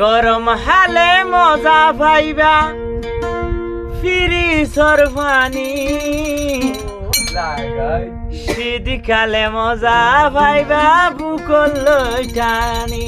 গরম হালে মজা পাইবা ফিরিজর পানি, শীতকালে মজা পাইবা বুকল লই টানি।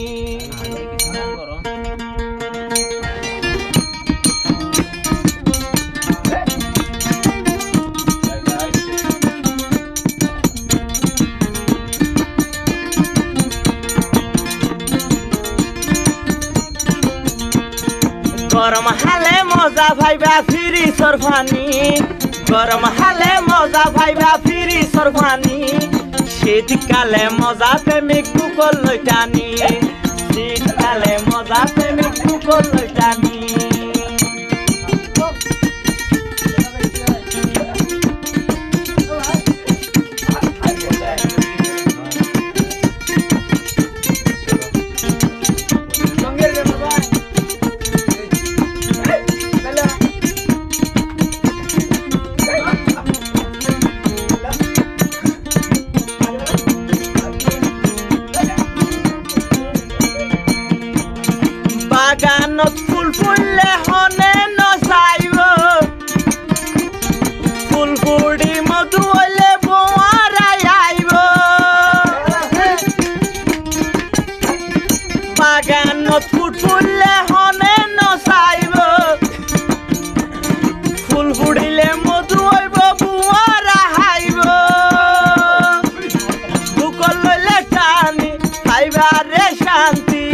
গরম হালে মজা পাইবা ফিরিজর পানি, গরম হালে মজা পাইবা ফিরিজর পানি, শীতকালে মজা প্রেমিক বুকল লই টানি, শীতকালে মজা প্রেমিক বুকল লই টানি। বাগানত ফুল ফুললে হনে নচাইব, ফুল ফুড়ি মধু হইলে বোয়ারাই আইব। বাগানত ফুল ফুললে হনে নচাইব, ফুল ফুড়িলে মধু হইব বোয়ারা হাইব। বুকল লইলে টানি খাইবা রে শান্তি,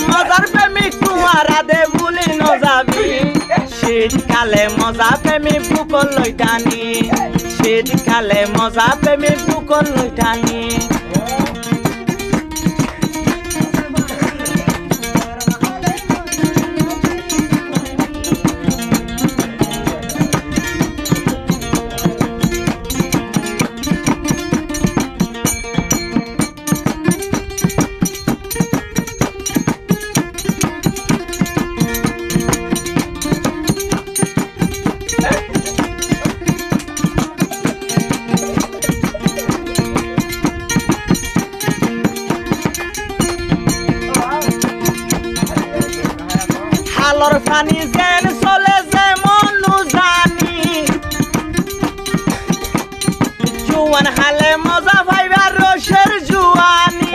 মজার প্রেমিক তুয়ারা দে ভুলি নযাবি, শীতকালে মজা প্রেমিক বুকল লই টানি, শীতকালে মজা প্রেমিক বুকল লই টানি। হালর পানি যেন চলে যেমন জানি, জুয়ান হালে মজা পাইবা রসের জুয়ানি।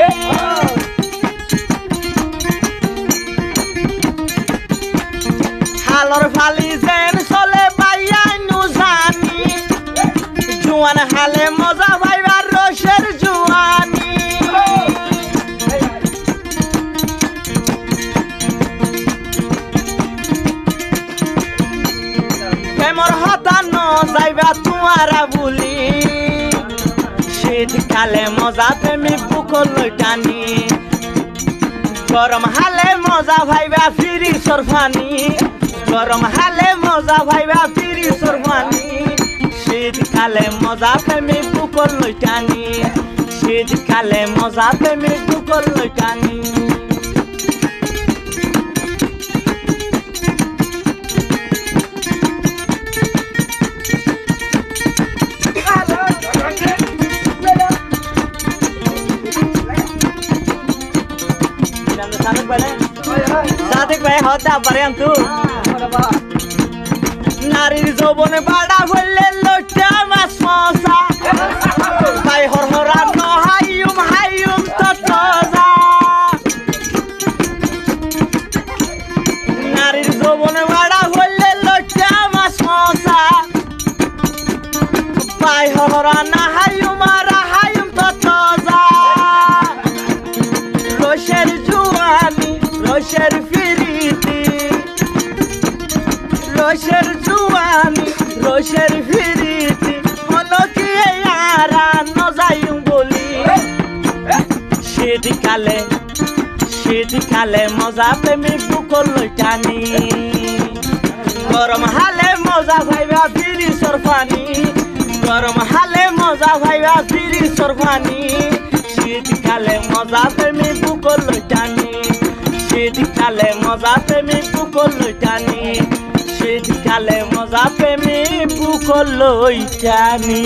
হালর ফালি যেন চলে বাইয়াইনু জানি, জুয়ান হালে মজা পাইবা রসের জুয়ানি। প্রেমর হতা ন যাইবা তুয়ারা বুলি, শীতকালে মজা প্রেমিক বুকল লই টানি, গরম হালে মজা ভাইবা ফিরিজর পানি, গরম হালে মজা ভাইবা ফিরিজর পানি, শীতকালে মজা প্রেমিক বুকল লই টানি, শীতকালে মজা প্রেমিক বুকল লই টানি। সাদিক ভাই হতা পারেন তু নারীর যৌবনে বাড়া হইলে লোটা মাছ মশা, তাই হরহরা নহাইম হাইম ততজা। নারীর যৌবনে বাড়া হইলে লোটা মাছ মশা, তাই হরহরা নাহাইম রাহাইম ততজা। রসের জুয়ানি রসের ফিরিতি, রসের জুয়ানি রসের ফিরিতি, হলো কি আরা নজাইম বলি। শীতকালে শীতকালে মজা প্রেমিক বুকল লই টানি, গরম হালে মজা ভাইবা ফিরিজর পানি, গরম হালে মজা ভাইবা ফিরিজর পানি, শীতকালে মজা প্রেমিক বুকল লই টানি, শীতকালে মজা প্রেমিক বুকল লই টানি, শীতকালে মজা প্রেমিক বুকল লই টানি।